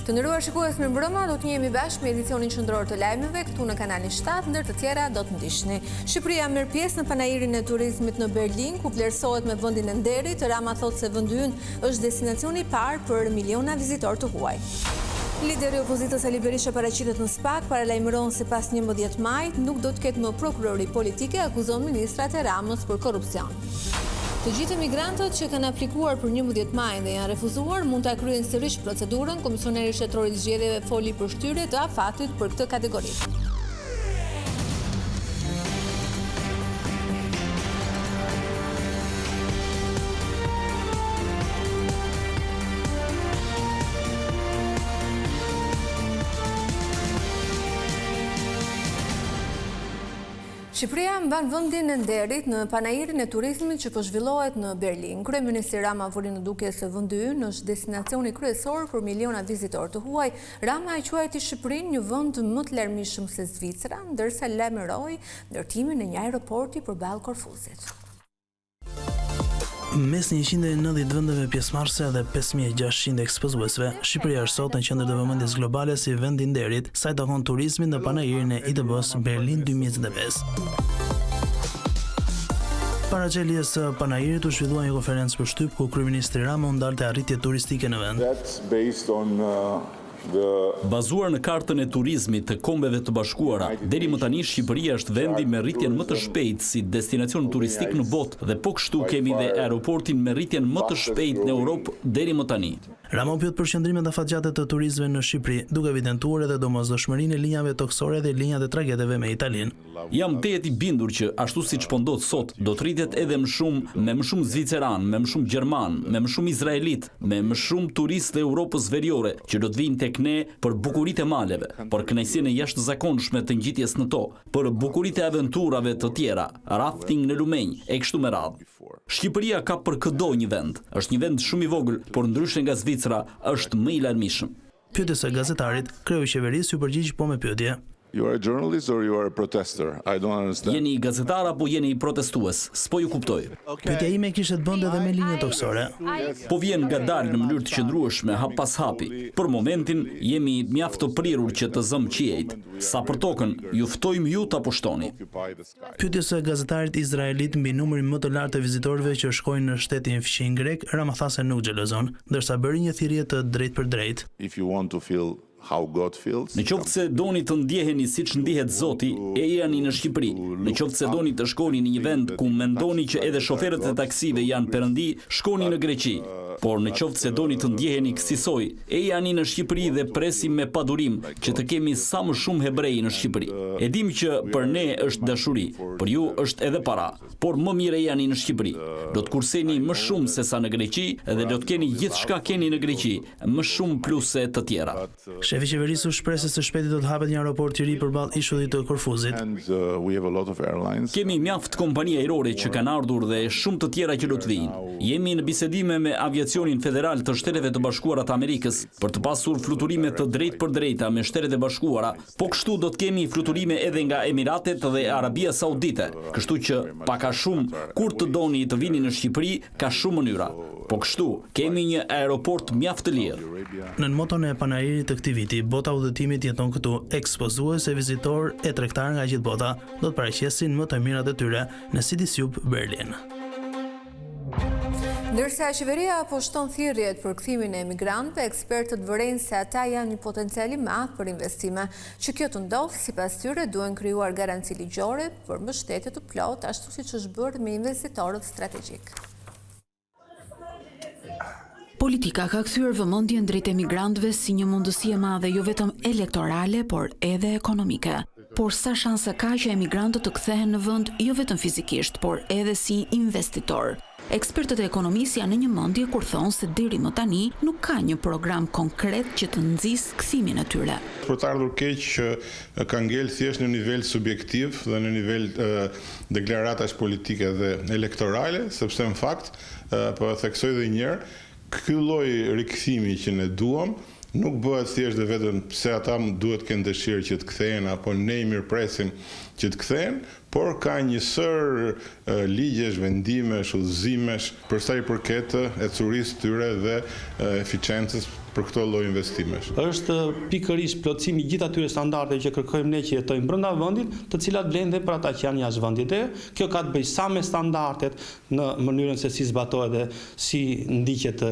Të nderuar shikues, mirëmbrëma, do të jemi bashkë me edicionin qendror të lajmeve këtu në kanalin 7, ndër të tjera do të ndiqni. Shqipëria merr pjesë në panairin e turizmit në Berlin, ku vlerësohet me vendin e nderit. Rama thotë se vendi ynë është destinacioni i parë për miliona vizitorë të huaj. Lideri i opozitës Ali Berisha paraqitet në SPAK, paralajmëron se pas 11 majit nuk do të ketë më prokurori politike, akuzon ministrat e Ramës për korrupsion. Të gjithë emigrantët që kanë aplikuar për 11 maj dhe janë refuzuar mund ta kryejnë sërish procedurën. Komisioneri shtetëror i zgjedhjeve foli për shtyrje të afatit për këtë kategori. Shqipëria mban vendin e nderit në panairin e turizmit që po zhvillohet në Berlin. Kryeministri Rama voli në dukje se vendi ynë është destinacioni kryesor për miliona vizitorë të huaj. Rama e quajti Shqipërinë një vend më të larmishëm se Zvicra, ndërsa lajmëroi ndërtimin e një aeroporti përballë Korfuzit. Mes 190 vendeve pjesëmarrëse dhe 5600 ekspozuesve, Shqipëria është sot në qendër të vëmendjes globale si vend i nderit, sa i takon turizmit në panairin e ITB-s Berlin 2025. Para çeljes së panairit u zhvillua një konferencë për shtyp ku kryeministri Rama u ndalte arritjet turistike në vend. Bazuar në kartën e turizmit të Kombeve të Bashkuara, deri më tani Shqipëria është vendi me rritjen më të shpejtë si destinacion turistik në botë dhe po kështu kemi dhe aeroportin me rritjen më të shpejtë në Europë deri më tani. Rama u pyet për qëndrimet afatgjate të turizmit në Shqipëri, duke evidentuar edhe domosdoshmërinë e linjave toksore dhe linjat e tragedeve me Italinë. Jam tejet i bindur që ashtu siç po ndodh sot, do të rritet edhe më shumë zviceran, me më shumë gjerman, me më shumë izraelit, me më shumë turistë të Europës veriore që do të vinë tek ne për bukuritë e maleve, për kënaqësinë e jashtëzakonshme të ngjitjes në to, për bukuritë e aventurave të tjera, rafting në lumenj e kështu me radhë. Shqipëria ka për këdo një vend. Është një vend shumë i vogël, por ndryshe nga Zvicra, është më i larmishëm. Pyetës së gazetarit, kreu i qeverisë ju përgjigj po me pyetje. You are a journalist or you are a protester? I don't understand. Jeni gazetar apo jeni protestues? S'po ju kuptoj. Pyetja ime kishte të bënte edhe me linjë toksore. Po vjen ngadalë në mënyrë të qëndrueshme, hap pas hapi. Për momentin jemi mjaft të prirur që të zëm qiejt. Sa për tokën, ju ftojmë ju ta pushtoni. Pyetjes së gazetarit izraelit mbi numrin më të lartë të vizitorëve që shkojnë në shtetin fqin grek, Rama tha se nuk xhelozon, ndërsa bëri një thirrje të drejtë për drejtë. If you want to feel how God feels. Në qoftë se doni të ndjeheni siç ndihet Zoti, ejani në Shqipëri. Në qoftë se doni të shkoni në një vend ku mendoni që edhe shoferët e taksive janë perëndi, shkoni në Greqi. Por në qoftë se doni të ndjeheni kësaj, ejani në Shqipëri dhe presim me padurim që të kemi sa më shumë hebrej në Shqipëri. E dim që për ne është dashuri, për ju është edhe para, por më mirë ejani në Shqipëri. Do të kurseni më shumë se sa në Greqi dhe do të keni gjithçka keni në Greqi, më shumë pluse të tjera. Shefi i qeverisë u shpreh se së ishpejti do të hapet një aeroport i ri përballë ishullit të Korfuzit. Kemi mjaft kompani ajrore që kanë ardhur dhe shumë të tjera që do të vinë. Jemi në bisedime me aviacionin federal të Shteteve të Bashkuara të Amerikës për të pasur fluturime të drejtë për drejta me Shtetet e Bashkuara, po kështu do të kemi fluturime edhe nga Emiratet dhe Arabia Saudite. Kështu që pak a shumë kur të doni të vini në Shqipëri ka shumë mënyra. Po kështu kemi një aeroport mjaft të lirë. Në moton e panairit të këtij viti, bota udhëtimit jeton këtu, ekspozues e vizitor e tregtar nga gjithë bota do të paraqesin më të mirat e tyre në City Sub Berlin. Ndërsa qeveria po shton thirrjet për kthimin e emigrantëve, ekspertët vërejnë se ata janë një potencial i madh për investime. Që kjo të ndodhë, sipas tyre, duhen krijuar garanci ligjore për mbështetje të plotë, ashtu siç është bërë me investitorët strategjik. Politika ka kthyer vëmendjen drejt emigrantëve si një mundësi e madhe jo vetëm elektorale, por edhe ekonomike. Por sa shanse ka që emigrantët të kthehen në vend jo vetëm fizikisht, por edhe si investitor? Ekspertët e ekonomisë janë në një mendje kur thonë se deri më tani nuk ka një program konkret që të nxjisë kthimin e tyre. Për të ardhur keq që ka ngel thjesht në nivel subjektiv dhe në nivel deklaratash politike dhe elektorale, sepse në fakt, po e theksoj edhe një herë, ky lloj rikthimi që ne duam nuk bëhet thjesht dhe vetëm pse ata duhet të kenë dëshirë që të kthehen apo ne i mirpresim që të kthehen, por ka një sër ligjesh, vendimesh, udhëzimesh për sa i përket ecurisë tyre dhe eficiencës për këto lloj investimesh. Është pikërisht plotësimi i gjithë atyre standardeve që kërkojmë ne që jetojmë brenda vendit, të cilat vlen dhe për ata që janë jashtë vendit. Kjo ka të bëjë sa me standardet në mënyrën se si zbatohet dhe si ndiqet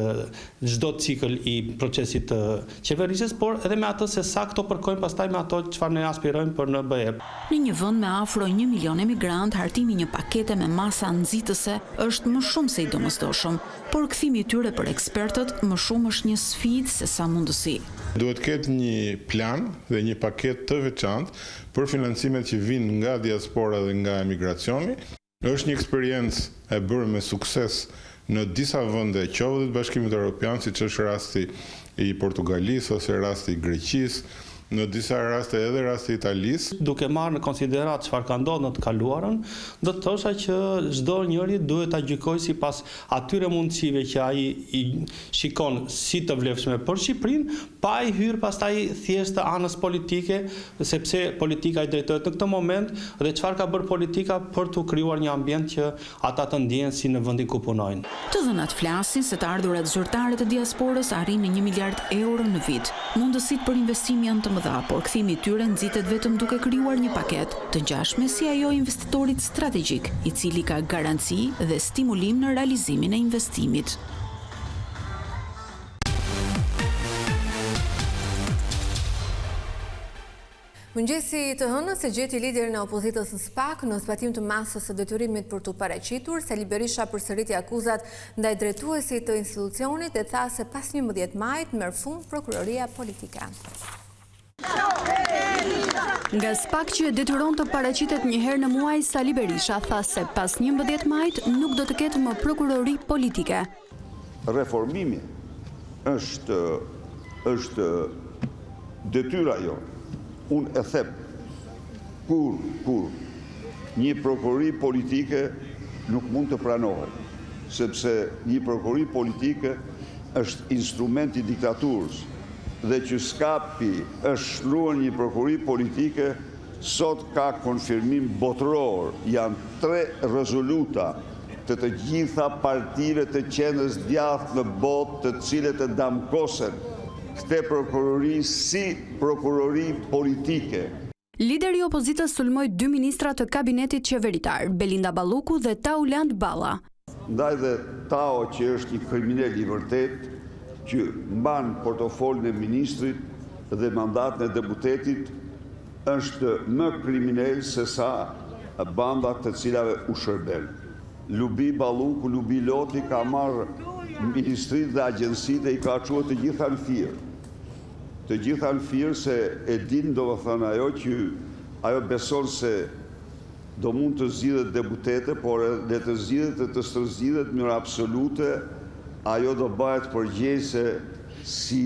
çdo cikël i procesit të qeverisjes, por edhe me atë se sa këto përkojnë pastaj me ato çfarë ne aspirojmë për në BE. Në një vend me afro 1 milion emigrant, hartimi një pakete me masa nxitëse është më shumë se i domosdoshëm, por kthimi i tyre për ekspertët më shumë është një sfidë se sa mundësi. Duhet ketë një plan dhe një paketë të veçantë për financimet që vinë nga diaspora dhe nga emigracioni. Është një eksperiencë e bërë me sukses në disa vende qoftë të Bashkimit Evropian, siç është rasti i Portugalisë ose rasti i Greqisë, në disa raste edhe rasti i Italisë. Duke marrë në konsiderat çfarë ka ndodhur në të kaluarën, do të thosha që çdo njeri duhet ta gjykojë sipas atyre mundësive që ai i shikon si të vlefshme për Shqipërinë, pa i hyrë pastaj thjesht të anës politike, sepse politika i drejtohet në këtë moment dhe çfarë ka bërë politika për të krijuar një ambient që ata të ndjehen si në vendin ku punojnë. Të dhënat flasin se të ardhurat zyrtare të diasporës arrin në 1 miliard euro në vit. Mundësitë për investim janë të mëdha, por kthimi i tyre nxitet vetëm duke krijuar një paketë të ngjashme si ajo i investitorit strategjik, i cili ka garanci dhe stimulim në realizimin e investimit. Mëngjesi të hënës e gjeti liderin e opozitës në SPAK në zbatim të masës së detyrimit për t'u paraqitur. Sali Berisha përsëriti akuzat ndaj drejtuesit të institucionit dhe tha se pas 11 majit merr fund prokuroria politike. Nga SPAK që e detyron të paraqitet një herë në muaj, Sali Berisha tha se pas 11 majit nuk do të ketë më prokurori politike. Reformimi është detyra jonë. Unë e them, kur një prokurori politike nuk mund të pranohet, sepse një prokurori politike është instrument i diktaturës dhe që s'kapi është shkruar një prokurori politike, sot ka konfirmim botëror. Janë 3 rezoluta të gjitha partive të qendrës djathtë në botë, të cilët e damkosen këte prokurori si prokurori politike. Lideri i opozitës sulmoi 2 ministra të kabinetit qeveritar, Belinda Balluku dhe Tauland Balla. Ndaj dhe Tao, që është një kriminal i vërtet, që mban portofolin e ministrit dhe mandatin e deputetit, është më kriminal se sa bandat të cilave u shërben. Lubi Balluku, Lubi Loti ka marrë ministrit dhe agjensit e i ka quar të gjitha në firë. Të gjitha në firë se e din do më thënë ajo që ajo beson se do mund të zgjidhet deputete, por dhe të zgjidhet e të stërzgjidhet në mënyrë absolute, ajo do bëhet përgjegjëse si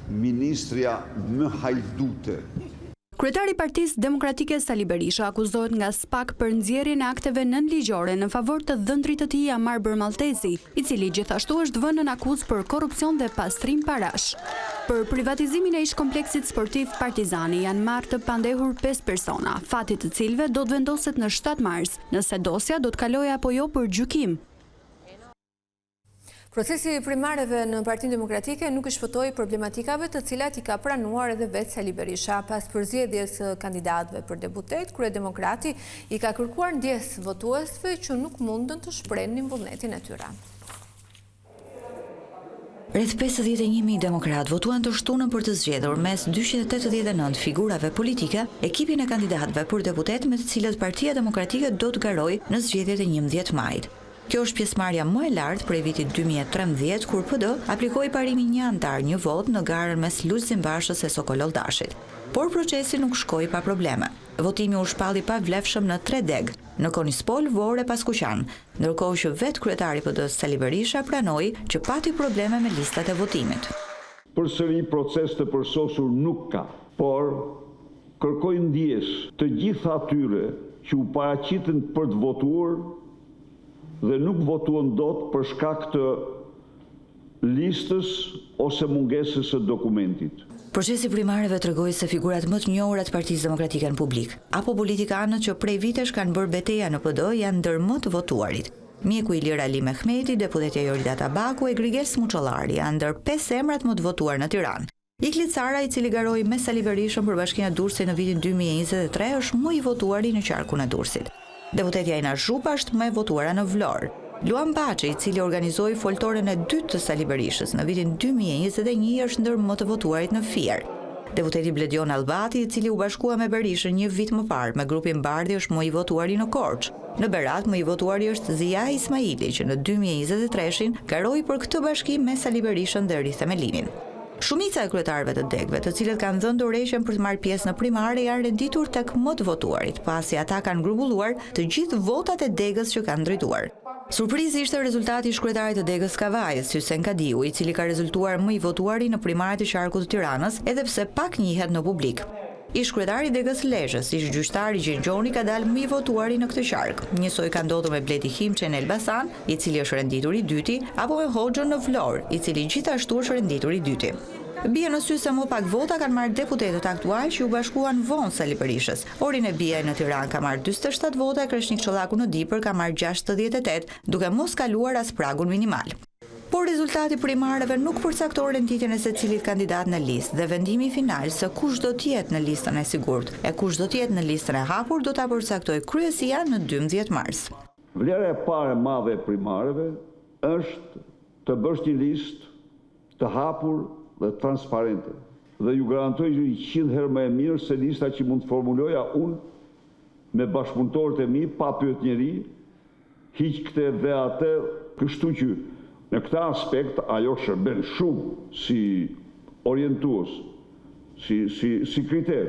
ministrja më hajdute. Kryetari i Partisë Demokratike Sali Berisha akuzohet nga SPAK për nxjerrjen e akteve nënligjore në favor të dhëndrit të tij Amar Bermaltezi, i cili gjithashtu është vënë në akuzë për korrupsion dhe pastrim parash. Për privatizimin e ish kompleksit sportiv Partizani janë marrë të pandehur 5 persona, fati të cilëve do të vendoset në 7 mars, nëse dosja do të kalojë apo jo për gjykim. Procesi primareve në Partinë Demokratike nuk i shpëtoi problematikave të cilat i ka pranuar edhe vetë Sali Berisha. Pas përzgjedhjes së kandidatëve për deputet, Kryedemokrati i ka kërkuar ndjes votuesve që nuk mundën të shprehin vullnetin e tyre. Rreth 51.000 demokratë votuan të shtunën për të zgjedhur mes 289 figurave politike ekipin e kandidatëve për deputet me të cilët Partia Demokratike do të garojë në zgjedhjet e 11 majit. Kjo është pjesëmarrja më e lartë prej vitit 2013 kur PD aplikoi parimin një antar një vot në garën mes Lulzim Bashës e Sokol Oldashit. Por procesi nuk shkoi pa probleme. Votimi u shpalli pa vlefshëm në 3 deg, në Konispol, Vorë e Paskuqan, ndërkohë që vetë kryetari PD-s Sali Berisha pranoi që pati probleme me listat e votimit. Përsëri proces të përsosur nuk ka, por kërkoj ndjes të gjitha atyre që u paraqiten për të votuar dhe nuk votuan dot për shkak të listës ose mungesës së dokumentit. Procesi primareve tregoi se figurat më të njohura të Partisë Demokratike në publik, apo politikanët që prej vitesh kanë bërë betejë në PD janë ndër më të votuarit. mjeku Ilir Ali Mehmeti, deputetja Jorida Tabaku e Grigel Smuçollari janë ndër 5 emrat më të votuar në Tiranë. Ikli Cara, i cili garoi me Sali Berishën për Bashkinë e Durrësit në vitin 2023, është më i votuari në qarkun e Durrësit. Deputetja Ina Zhupa është më e votuara në Vlorë. Luan Baçi, i cili organizoi foltoren e dytë të Sali Berishës në vitin 2021, është ndër më të votuarit në Fier. Deputeti Bledion Albati, i cili u bashkua me Berishën një vit më parë me grupin Bardhi, është më i votuari në Korçë. Në Berat, më i votuari është Zia Ismaili, që në 2023 garoi për këtë bashkim me Sali Berishën dhe Rithe Melimin. Shumica e kryetarëve të degëve, të cilët kanë dhënë dorëheqjen për të marrë pjesë në primare, janë renditur tek më të votuarit, pasi ata kanë grumbulluar të gjithë votat e degës që kanë drejtuar. Surprizë ishte rezultati i kryetarit të degës Kavajës, Hysen Kadiu, i cili ka rezultuar më i votuari në primaret e qarkut të Tiranës, edhe pse pak njihet në publik. Ish kryetari i degës Lezhës, ish gjyqtari Gjengjoni ka dalë më i votuari në këtë qark. Njësoj ka ndodhur me Bledi Himçe në Elbasan, i cili është renditur i dyti, apo me Hoxhën në Vlorë, i cili gjithashtu është renditur i dyti. Bie në sy se më pak vota kanë marrë deputetët aktual që u bashkuan vonë Sali Berishës. Orin e Biaj në Tiranë ka marrë 47 vota, Kreshnik Çollaku në Dipër ka marrë 68, duke mos kaluar as pragun minimal. Por rezultati primareve nuk përcakton renditjen e secilit kandidat në listë dhe vendimi final se kush do të jetë në listën e sigurt e kush do të jetë në listën e hapur do ta përcaktojë kryesia në 12 mars. Vlera e parë e madhe e primareve është të bësh një listë të hapur dhe transparente. Dhe ju garantoj që 100 herë më e mirë se lista që mund të formuloja unë me bashkëpunëtorët e mi, pa pyet njeri, hiq këtë dhe atë, kështu që në këta aspekt ajo shërben shumë si orientues, si kriter.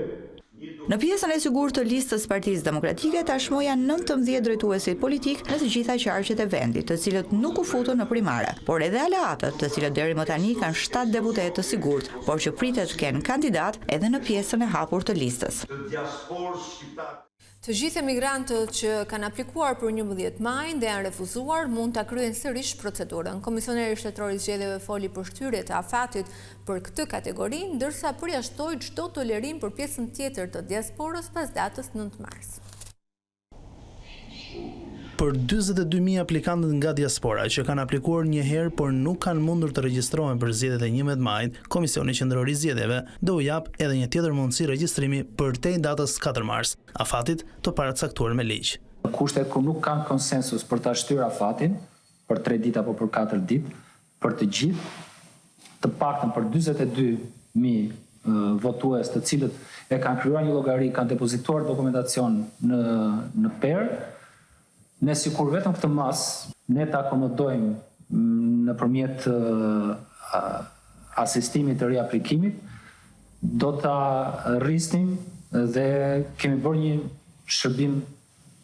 Në pjesën e sigurt të listës Partisë Demokratike tashmë janë 19 drejtuesit politik në të gjitha qarqet e vendit, të cilët nuk u futën në primare, por edhe aleatët, të cilët deri më tani kanë 7 deputetë të sigurt, por që pritet të kenë kandidat edhe në pjesën e hapur të listës. Të gjithë emigrantët që kanë aplikuar për 11 maj dhe janë refuzuar mund ta kryejnë sërish procedurën. Komisioneri Shtetëror i Zgjedhjeve foli për shtyrjet e afatit për këtë kategori, ndërsa përjashtoi çdo tolerim për pjesën tjetër të diasporës pas datës 9 mars. Për 42.000 aplikantët nga diaspora që kanë aplikuar një herë por nuk kanë mundur të regjistrohen për zgjedhjet e 11 majit, Komisioni Qendror i Zgjedhjeve do u jap edhe një tjetër mundësi regjistrimi përtej datës 4 mars, afatit të paracaktuar me ligj. Kushtet ku nuk kanë konsensus për ta shtyrë afatin për 3 ditë apo për 4 ditë, për të gjithë, të paktën për 42.000 votues të cilët e kanë krijuar një llogari, kanë depozituar dokumentacion në PER. Ne sikur vetëm këtë mas, ne ta akomodojmë nëpërmjet asistimit të riaplikimit, do ta rrisnim dhe kemi bërë një shërbim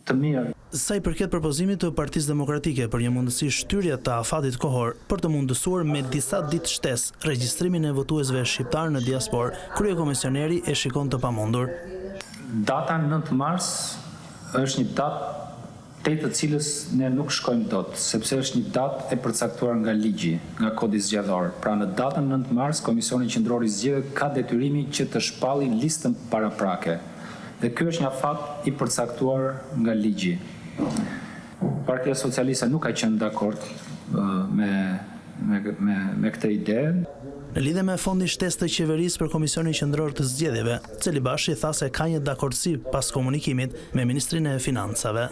të mirë. Sa i përket propozimit të Partisë Demokratike për një mundësi shtyrje të afatit kohor për të mundësuar me disa ditë shtesë regjistrimin e votuesve shqiptar në diasporë, kryekomisioneri e shikon të pamundur. Data 9 mars është një datë te të cilës ne nuk shkojmë dot, sepse është një datë e përcaktuar nga ligji, nga kodi zgjedhor. Pra në datën 9 mars, Komisioni Qendror i Zgjedhjeve ka detyrimin që të shpallë listën paraprake. Dhe ky është një afat i përcaktuar nga ligji. Partia Socialiste nuk ka qenë dakord me këtë ide. Në lidhje me fondin shtesë të qeverisë për Komisionin Qendror të Zgjedhjeve, Celibashi tha se ka një dakordsi pas komunikimit me Ministrinë e Financave.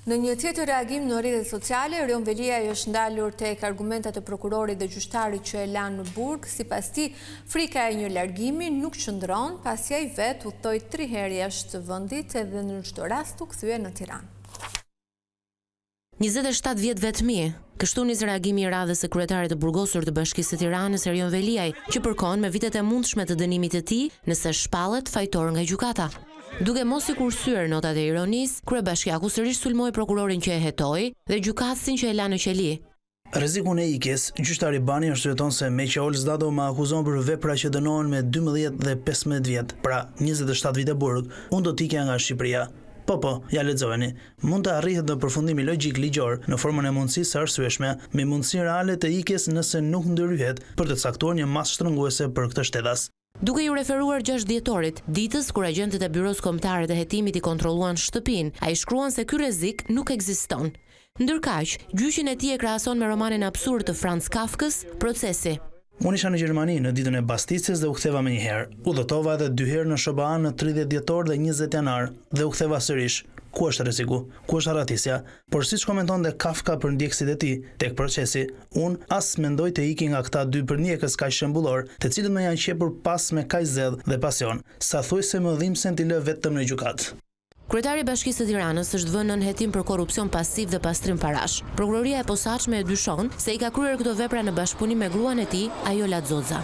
Në një tjetër reagim në rrjetet sociale, Rion Veliaj është ndalur tek argumentat e prokurorit dhe gjyqtarit që e lanë në burg. Sipas tij, frika e një largimi nuk qëndron, pasi ai vetë udhtoi 3 herë jashtë vendit edhe në çdo rast u kthye në Tiranë. 27 vjet vetmi. Kështu nis reagimi i radhës së kryetarit të burgosur të Bashkisë së Tiranës, Rion Veliaj, që përkon me vitet e mundshme të dënimit të tij nëse shpallet fajtor nga gjykata. Duke mos i kursyer notat e ironisë, kryebashkiaku sërish sulmoi prokurorin që e hetoi dhe gjykatësin që e la në qeli. Rrezikun e ikjes, gjyqtari Bani arsyeton se Meqe Olzdado më akuzon për vepra që dënohen me 12 dhe 15 vjet, pra 27 vite burg, unë do t'ikja nga Shqipëria. Po, ja lexojeni. Mund të arrihet në përfundimi logjik ligjor në formën e mundësisë së arsyeshme me mundësi reale të ikjes nëse nuk ndërhyhet për të caktuar një masë shtrënguese për këtë shtetas. Duke ju referuar 6 dhjetorit, ditës kur agjentët e Byros Kombëtare të Hetimit i kontrolluan shtëpinë, ai shkruan se ky rrezik nuk ekziston. Ndërkaq, gjyqin e tij e krahason me romanin absurd të Franz Kafkës, Procesi. Unë isha në Gjermani në ditën e Basticës dhe u ktheva më një herë. Udhëtova edhe 2 herë në SBA në 30 dhjetor dhe 20 janar dhe u ktheva sërish. Ku është rreziku? Ku është arratisja? Por siç komentonte Kafka për ndjekësit e tij tek Procesi, unë as mendoj të iki nga këta 2 përndjekës kaq shembullor, të cilët më janë qepur pas me kaq zell dhe pasion, sa thujse më dhimbsen t'i lë vetëm në gjykat. Kryetari i Bashkisë së Tiranës është vënë nën hetim për korrupsion pasiv dhe pastrim parash. Prokuroria e posaçme e dyshon se i ka kryer këto vepra në bashkëpunim me gruan e tij, Ajola Xoza.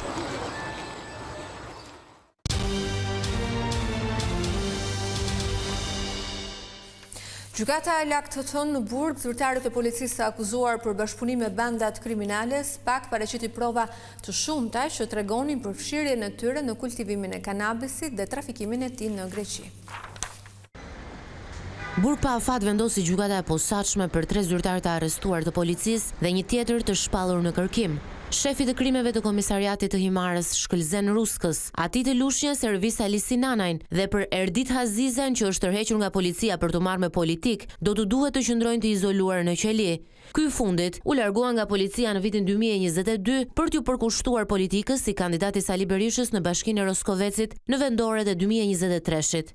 Gjykata e lartëton në Burg zyrtarët e policisë të akuzuar për bashkëpunim me bandat kriminale, SPAK paraqiti prova të shumta që tregonin për fshirjen e tyre në kultivimin e kanabisit dhe trafikimin e tij në Greqi. Burg pa afat vendosi gjykata e posaçme për 3 zyrtarë të arrestuar të policisë dhe një tjetër të shpallur në kërkim. Shefi të krimeve të komisariatit të Himarës Shkëlzen Ruskës, ati të Lushnjës Ervis Ali Sinanajn dhe për Erdit Hazizën që është tërhequr nga policia për të marrë me politik, do të duhet të qëndrojnë të izoluar në qeli. Ky fundit u largua nga policia në vitin 2022 për t'ju përkushtuar politikës si kandidati Sali Berishës në Bashkinë e Roskovecit në vendoret e 2023-shit.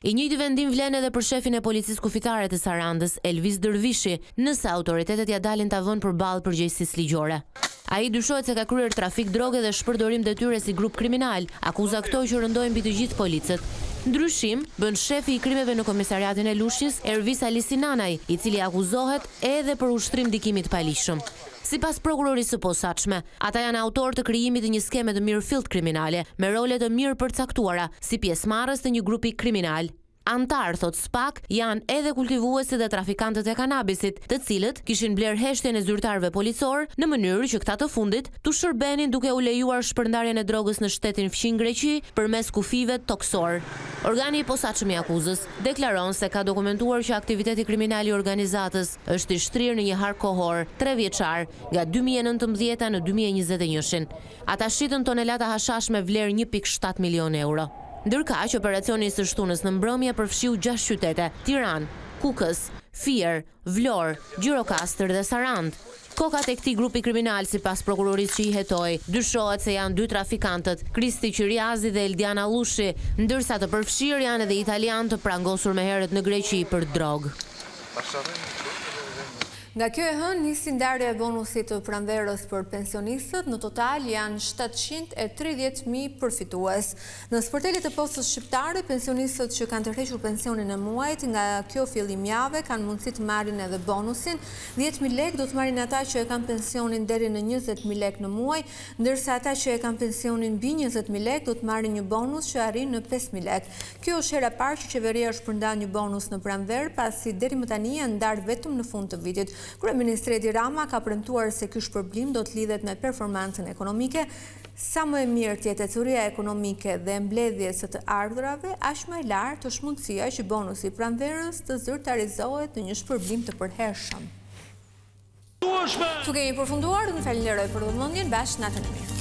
I njëjti vendim vlen edhe për shefin e policisë kufitare të Sarandës, Elvis Dërvishi, nëse autoritetet ja dalin ta vënë përballë përgjegjësisë ligjore. Ai dyshohet se ka kryer trafik droge dhe shpërdorim detyre si grup kriminal, akuza këto që rëndojnë mbi të gjithë policët. Ndryshim bën shefi i krimeve në komisariatin e Lushnjës, Ervis Ali Sinanaj, i cili akuzohet edhe për ushtrim ndikimit paligjshëm. Sipas prokurorisë së posaçme, ata janë autor të krijimit të një skeme të mirëfillt kriminale, me role të mirë përcaktuara, si pjesëmarrës të një grupi kriminal. Antar, thot SPAK, janë edhe kultivuesit dhe trafikantët e kanabisit, të cilët kishin bler heshtjen e zyrtarëve policor në mënyrë që këta të fundit të shërbenin duke u lejuar shpërndarjen e drogës në shtetin fqin Greqi përmes kufive toksor. Organi i posaçëm i akuzës deklaron se ka dokumentuar që aktiviteti kriminal i organizatës është i shtrirë në një hark kohor 3 vjeçar nga 2019 në 2021. Ata shitën tonelata hashash me vlerë 1.7 milion euro. Ndërkaq, operacioni i së shtunës në mbrëmje përfshiu 6 qytete: Tiranë, Kukës, Fier, Vlorë, Gjirokastër dhe Sarandë. Kokat e këtij grupi kriminal, sipas prokurorisë që i hetoi, dyshohet se janë 2 trafikantët, Kristi Qiriazi dhe Eldiana Lushi, ndërsa të përfshirë janë edhe italianë të prangosur më herët në Greqi për drogë. Nga kjo e hënë nisi ndarja e bonusit të pranverës për pensionistët, në total janë 730.000 përfitues. Në sportelit të postës shqiptare, pensionistët që kanë tërhequr pensionin e muajit nga kjo fillim jave kanë mundësi të marrin edhe bonusin. 10.000 lekë do të marrin ata që e kanë pensionin deri në 20.000 lekë në muaj, ndërsa ata që e kanë pensionin mbi 20.000 lekë do të marrin një bonus që arrin në 5.000 lekë. Kjo është hera e parë që qeveria shpërndan një bonus në pranverë, pasi deri më tani janë ndarë vetëm në fund të vitit. Kryeministri Edi Rama ka premtuar se ky shpërblim do të lidhet me performancën ekonomike. Sa më e mirë të jetë teoria ekonomike dhe mbledhjes së të ardhurave, aq më e lartë është mundësia që bonusi i pranverës të zyrtarizohet në një shpërblim të përhershëm. Tu kemi përfunduar, unë falenderoj për vëmendjen, bashkë natën e mirë.